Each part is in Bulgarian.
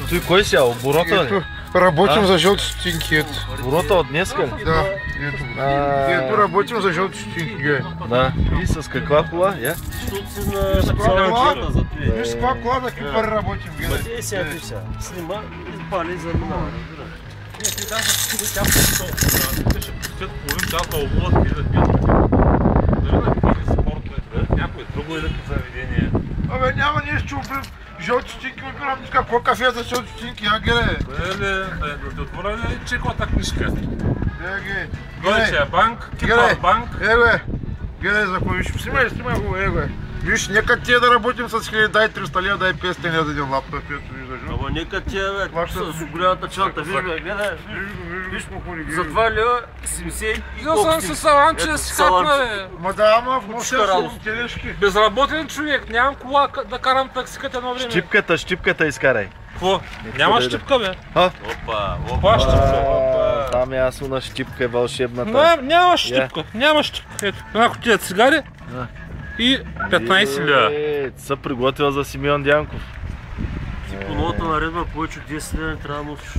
Той кой си, оборота ли? Работим за жълти стотинки. Оборота от днеска ли? Да, ето работим за жълти стотинки. Да, и с каква кола? Виж с каква кола да какви пари работим. Е, сега ти сега. Снима, изпали и заминава. Не, ти даже тя ще пустят половин час да обуват и да пият. Дали да пият спорт, някое друго или заведение. Абе, няма нещо, жълти стотинки обирам, какво кафе за жълти стотинки, а гледай. Да ти отворя ли чековата книжка? Гледай. Deutsche Bank, Кипър банк. Гледай за кой, снимай го, Виж, нека тия да работим с 1000, дай 300 лева, дай 500 лева за един лаптоп, ето виждаш. Ама нека тия, бе, с голямата чанта, виж, бе, гледай, Виж му хули. за 2 лева 70 и Взел съм се саланче да си хапна, бе. Ма да, ама в нощта съм телешки. Безработен човек, нямам кола да карам таксиката едно време. Щипката изкарай. Какво? Няма щипка, бе. Опа, щипка? Там е ясно на щипка е вълшебната. Няма щипка, няма щипка. Ето, една кутия цигари и 15 лева. Са приготвил за Симеон Дянков. Ти по новата наредба повече от 10 лева не трябва да носиш.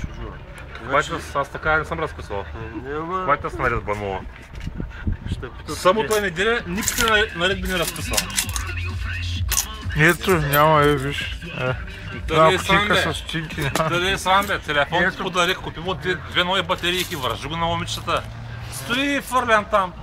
Аз така не съм разписал. Майта с наредба нова. Събота и неделя никакви наредби не разписал. Ето, няма, виж. Дали е срам, бе? с стотинки няма. Дали е срам, бе? Телефон ти подарих, купи му две нови батерийки, вържи го на момичетата. Стои фърлям там.